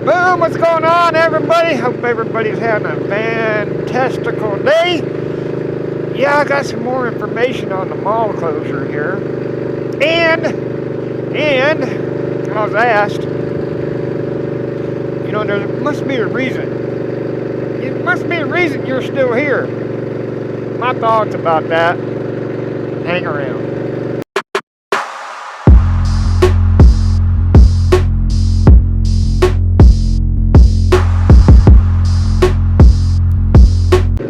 Boom, what's going on, everybody? Hope everybody's having a fantastical day. Yeah, I got some more information on the mall closure here. And I was asked, you know, there must be a reason. It must be a reason you're still here. My thoughts about that. Hang around.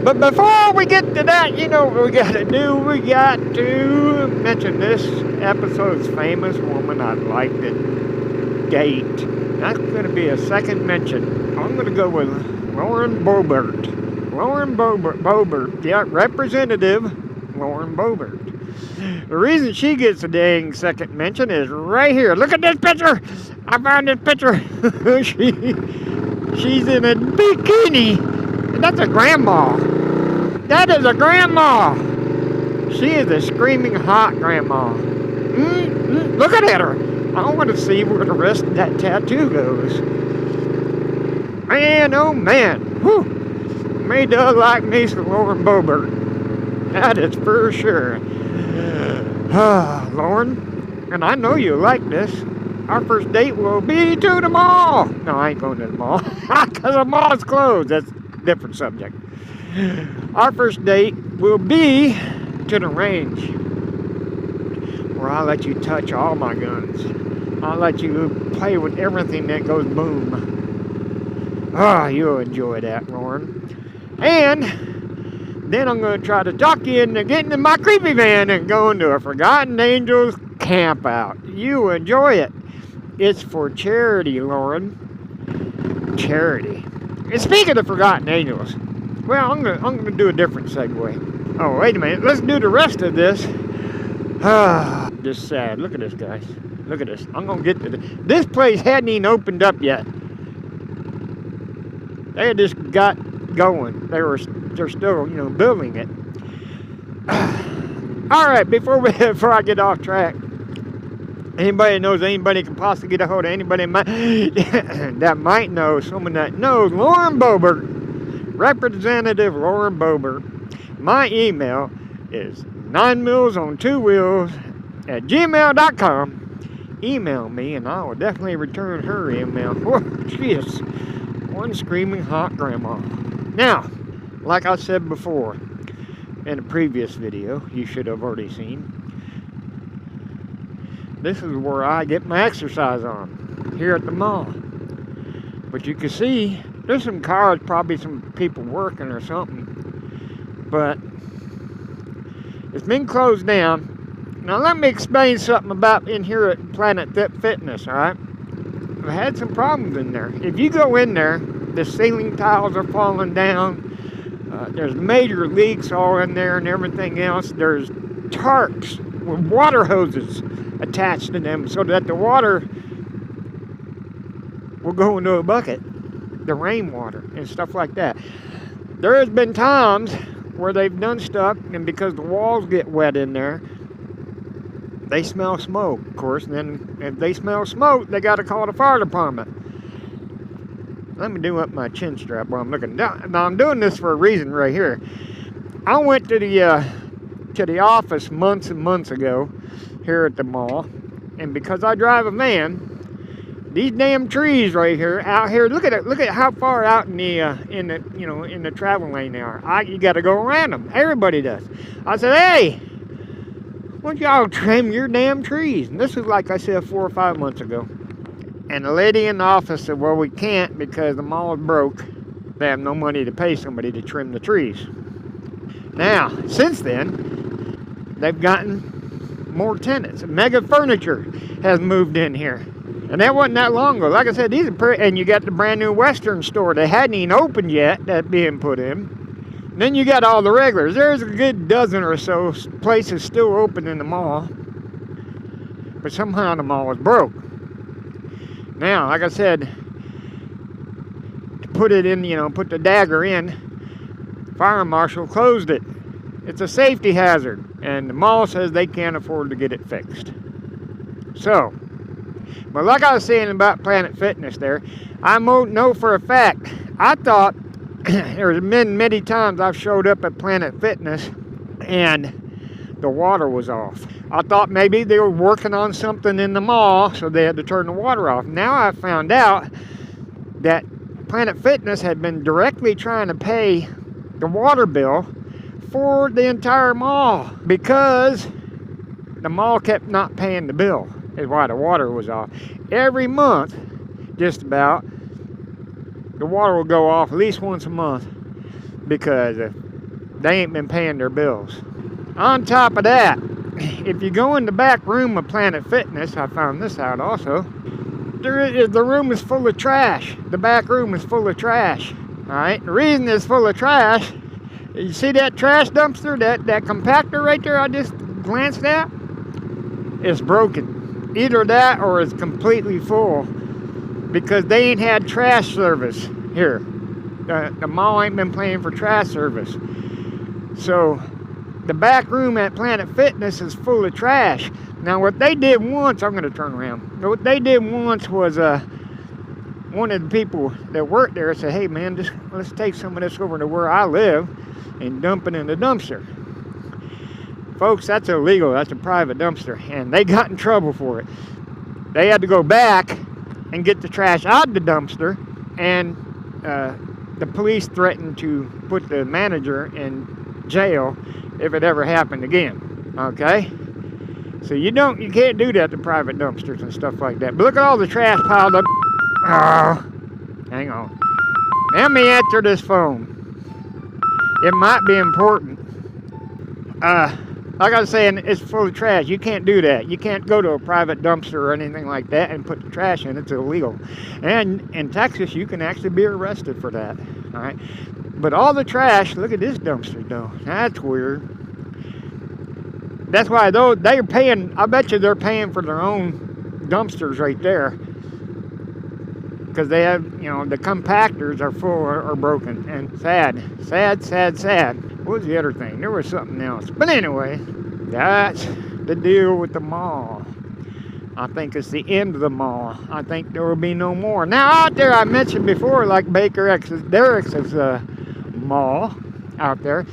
But before we get to that, you know what we got to do? We got to mention this episode's famous woman I'd like to date. That's going to be a second mention. I'm going to go with Lauren Boebert. Lauren Boebert. Yeah, Representative Lauren Boebert. The reason she gets a dang second mention is right here. Look at this picture. I found this picture. She's in a bikini. And that's a grandma. That is a grandma. She is a screaming hot grandma. Look at her. I want to see where the rest of that tattoo goes. Man, oh man. Whew. Me does like me some Lauren Boebert. That is for sure. Lauren, and I know you like this. Our first date will be to the mall. No, I ain't going to the mall. Because the mall's closed. That's a different subject. Our first date will be to the range, where I'll let you touch all my guns. I'll let you play with everything that goes boom. You'll enjoy that, Lauren. And then I'm going to try to talk you into getting in my creepy van and going to a Forgotten Angels camp out. You enjoy it. It's for charity, Lauren. Charity. And speaking of Forgotten Angels, well, I'm gonna do a different segue. Oh, wait a minute. Let's do the rest of this. Just sad. Look at this, guys. Look at this. I'm gonna get to this place hadn't even opened up yet. They had just got going. They're still, you know, building it. All right. Before I get off track, anybody knows anybody can possibly get a hold of anybody that might know someone that knows Lauren Boebert. Representative Lauren Boebert. My email is 9millson2wheels@gmail.com. Email me and I will definitely return her email. She is one screaming hot grandma. Now, like I said before in a previous video you should have already seen, this is where I get my exercise on, here at the mall. But you can see there's some cars, probably some people working or something, but it's been closed down. Now let me explain something about in here at Planet Fitness, alright? I've had some problems in there. If you go in there, the ceiling tiles are falling down, there's major leaks all in there and everything else. There's tarps with water hoses attached to them so that the water will go into a bucket. The rainwater and stuff like that. There has been times where they've done stuff, and because the walls get wet in there, they smell smoke, of course, and then if they smell smoke, they got to call the fire department. Let me do up my chin strap while I'm looking down. Now I'm doing this for a reason right here. I went to the office months and months ago here at the mall, and because I drive a van, these damn trees right here, out here, look at it. Look at how far out in the travel lane they are. You got to go around them. Everybody does. I said, hey, why don't y'all trim your damn trees? And this was, like I said, 4 or 5 months ago. And the lady in the office said, well, we can't because the mall is broke. They have no money to pay somebody to trim the trees. Now, since then, they've gotten more tenants. Mega Furniture has moved in here. And that wasn't that long ago. Like I said, these are and you got the brand new Western store. They hadn't even opened yet, that being put in. And then you got all the regulars. There's a good dozen or so places still open in the mall. But somehow the mall is broke. Now, like I said, to put it in, put the dagger in, fire marshal closed it. It's a safety hazard, and the mall says they can't afford to get it fixed. So, but like I was saying about Planet Fitness there, I know for a fact, I thought there's been many times I've showed up at Planet Fitness and the water was off. I thought maybe they were working on something in the mall, so they had to turn the water off. Now I found out that Planet Fitness had been directly trying to pay the water bill for the entire mall because the mall kept not paying the bill, is why the water was off. Every month, just about, the water will go off at least once a month because they ain't been paying their bills. On top of that, if you go in the back room of Planet Fitness, I found this out also, the room is full of trash. The back room is full of trash. Alright, the reason it's full of trash, you see that trash dumpster, that compactor right there I just glanced at? It's broken. Either that or it's completely full because they ain't had trash service here. The mall ain't been paying for trash service. So the back room at Planet Fitness is full of trash. Now what they did once, I'm going to turn around. What they did once was one of the people that worked there said, hey man, let's take some of this over to where I live and dump it in the dumpster. Folks, that's illegal. That's a private dumpster. And they got in trouble for it. They had to go back and get the trash out of the dumpster. And the police threatened to put the manager in jail if it ever happened again. Okay? So you can't do that to private dumpsters and stuff like that. But look at all the trash piled up. Oh, hang on. Let me answer this phone. It might be important. Like I was saying, it's full of trash. You can't do that. You can't go to a private dumpster or anything like that and put the trash in. It's illegal. And in Texas, you can actually be arrested for that. All right. But all the trash, look at this dumpster though. That's weird. That's why they're paying, I bet you they're paying for their own dumpsters right there. Because they have, the compactors are full or broken. And sad. What was the other thing? There was something else. But anyway, that's the deal with the mall. I think it's the end of the mall. I think there will be no more. Now out there, I mentioned before, like Baker X's, Derek's mall out there.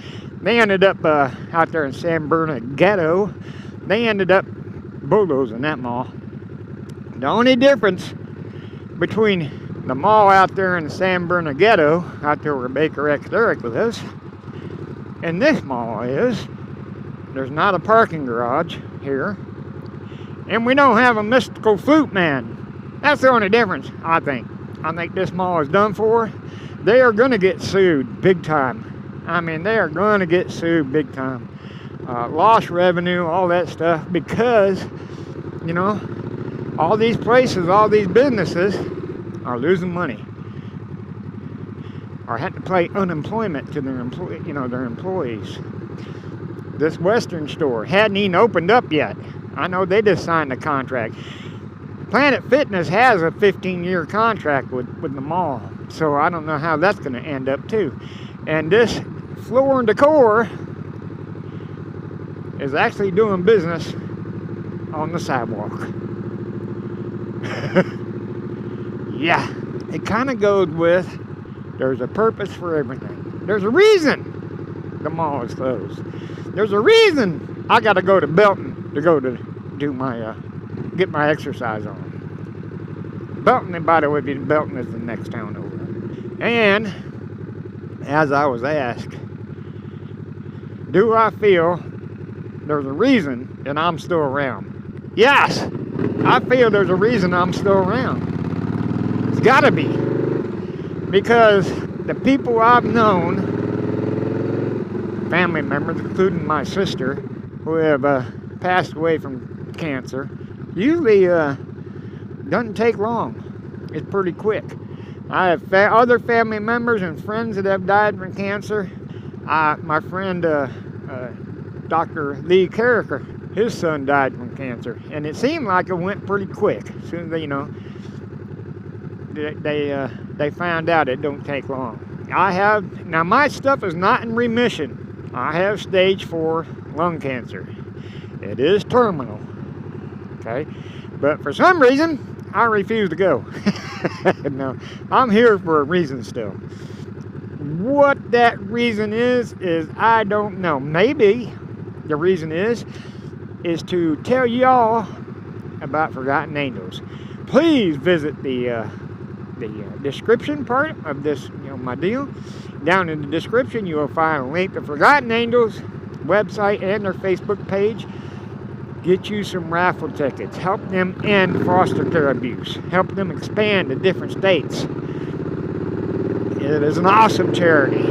They ended up out there in San Bernardino. They ended up bulldozing that mall. The only difference between the mall out there in San Bernardino, out there where Baker X Derek lives, and this mall is, there's not a parking garage here, and we don't have a mystical flute man. That's the only difference, I think. I think this mall is done for. They are going to get sued big time. I mean, they are going to get sued big time. Lost revenue, all that stuff, because, all these places, all these businesses are losing money, or had to pay unemployment to their employees. This Western store hadn't even opened up yet. I know they just signed a contract. Planet Fitness has a 15-year contract with the mall, so I don't know how that's going to end up too. And this Floor and Decor is actually doing business on the sidewalk. Yeah, it kind of goes with, there's a purpose for everything. There's a reason the mall is closed. There's a reason I got to go to Belton to go to do my, get my exercise on. Belton, by the way, Belton is the next town over. And, as I was asked, do I feel there's a reason that I'm still around? Yes, I feel there's a reason I'm still around. It's got to be. Because the people I've known, family members, including my sister, who have passed away from cancer, usually doesn't take long. It's pretty quick. I have other family members and friends that have died from cancer. My friend, Dr. Lee Carricker, his son died from cancer, and it seemed like it went pretty quick. As soon as they found out, it don't take long. Now my stuff is not in remission. I have stage 4 lung cancer. It is terminal. Okay? But for some reason, I refuse to go. No, I'm here for a reason still. What that reason is I don't know. Maybe the reason is to tell y'all about Forgotten Angels. Please visit the description part of this, my deal. Down in the description, you will find a link to Forgotten Angels website and their Facebook page. Get you some raffle tickets. Help them end foster care abuse. Help them expand to different states. It is an awesome charity.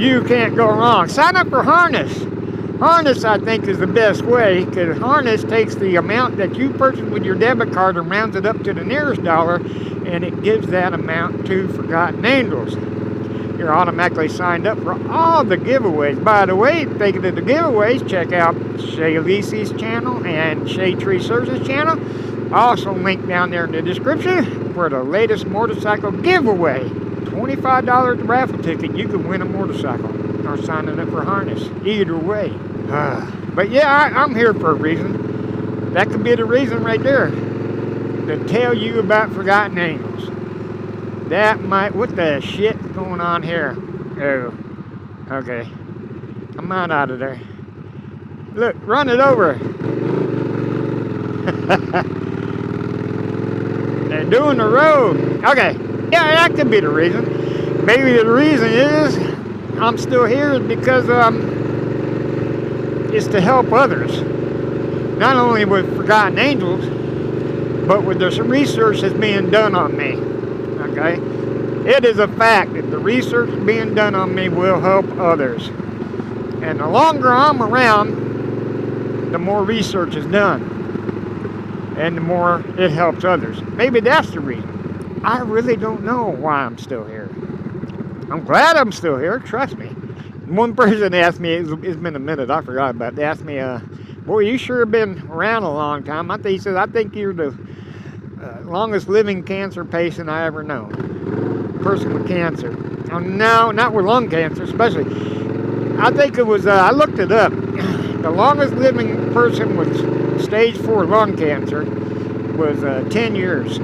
You can't go wrong. Sign up for Harness. Harness, I think, is the best way, because Harness takes the amount that you purchase with your debit card and rounds it up to the nearest dollar, and it gives that amount to Forgotten Angels. You're automatically signed up for all the giveaways. By the way, thinking of the giveaways, check out Shay Lisi's channel and Shadetree Surgeon's channel. Also linked down there in the description for the latest motorcycle giveaway. $25 raffle ticket, you can win a motorcycle. Or signing up for Harness. Either way. But yeah, I'm here for a reason. That could be the reason right there. To tell you about Forgotten Angels. That might... What the shit's going on here? Oh. Okay. I'm out of there. Look, run it over. They're doing the road. Okay. Yeah, that could be the reason. Maybe the reason is I'm still here is because it's to help others. Not only with Forgotten Angels, but with there's some research that's being done on me. Okay? It is a fact that the research being done on me will help others. And the longer I'm around, the more research is done. And the more it helps others. Maybe that's the reason. I really don't know why I'm still here. I'm glad I'm still here, trust me. One person asked me, it's been a minute, I forgot about it. They asked me, boy, you sure have been around a long time. He said, I think you're the longest living cancer patient I ever know. Person with cancer. No, not with lung cancer, especially. I think it was, I looked it up. The longest living person with stage 4 lung cancer was 10 years.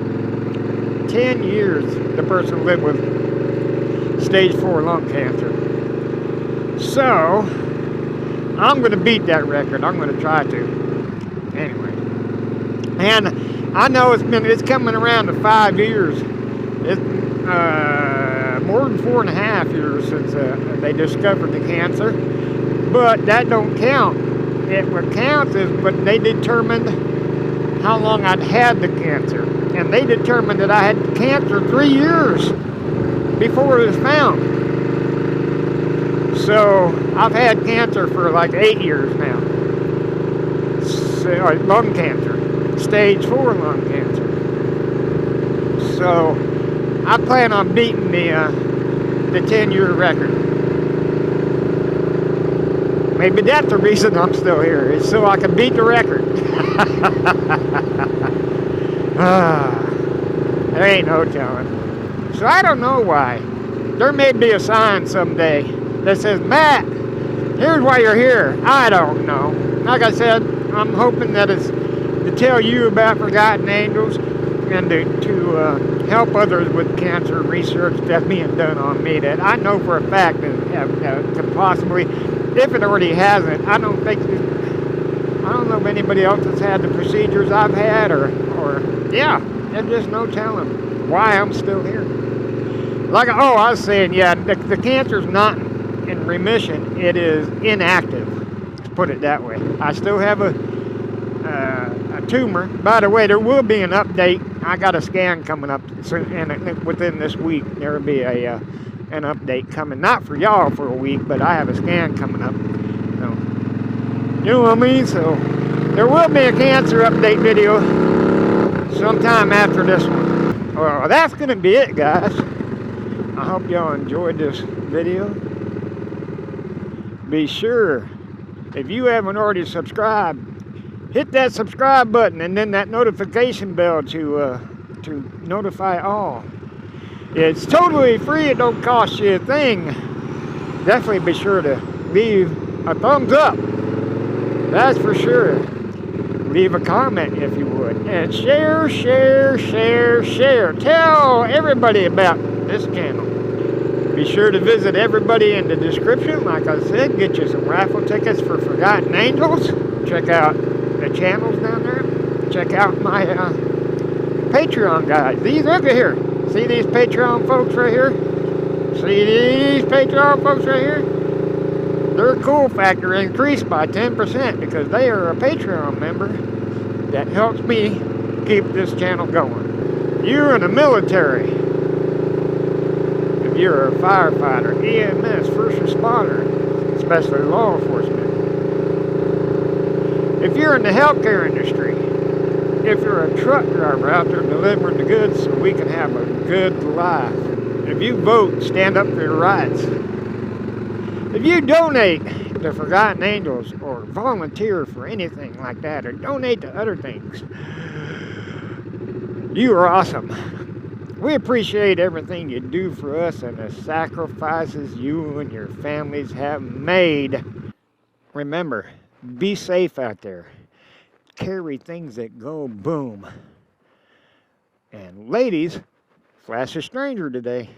10 years the person lived with stage 4 lung cancer. So, I'm going to beat that record. I'm going to try to. Anyway. And I know it's coming around to 5 years. It's more than 4.5 years since they discovered the cancer. But that don't count. What counts is when they determined how long I'd had the cancer. And they determined that I had cancer 3 years before it was found. So I've had cancer for like 8 years now. So, lung cancer, stage 4 lung cancer. So I plan on beating the 10-year record. Maybe that's the reason I'm still here, is so I can beat the record. There ain't no telling. So I don't know why. There may be a sign someday that says, Matt, here's why you're here. I don't know. Like I said, I'm hoping that it's to tell you about Forgotten Angels and to help others with cancer research that's being done on me that I know for a fact that could possibly, if it already hasn't, I don't know if anybody else has had the procedures I've had or yeah, there's just no telling why I'm still here. Like, I was saying, yeah, the cancer's not in remission, it is inactive, to put it that way. I still have a tumor. By the way, there will be an update. I got a scan coming up and within this week. There will be an update coming, not for y'all for a week, but I have a scan coming up. So, you know what I mean? So there will be a cancer update video sometime after this one. Well, that's going to be it, guys. I hope y'all enjoyed this video. Be sure, if you haven't already subscribed, hit that subscribe button and then that notification bell to notify all. It's totally free. It don't cost you a thing. definitely be sure to leave a thumbs up. That's for sure. Leave a comment if you would. And share, share, share, share. Tell everybody about this channel. Be sure to visit everybody in the description. Like I said, get you some raffle tickets for Forgotten Angels. Check out the channels down there. Check out my Patreon guys. Look at here. See these Patreon folks right here? See these Patreon folks right here? Their cool factor increased by 10% because they are a Patreon member that helps me keep this channel going. You're in the military. If you're a firefighter, EMS, first responder, especially law enforcement. If you're in the healthcare industry, if you're a truck driver out there delivering the goods so we can have a good life. If you vote, stand up for your rights. If you donate to Forgotten Angels or volunteer for anything like that or donate to other things, you are awesome. We appreciate everything you do for us and the sacrifices you and your families have made. Remember, be safe out there. Carry things that go boom. And ladies, flash a stranger today.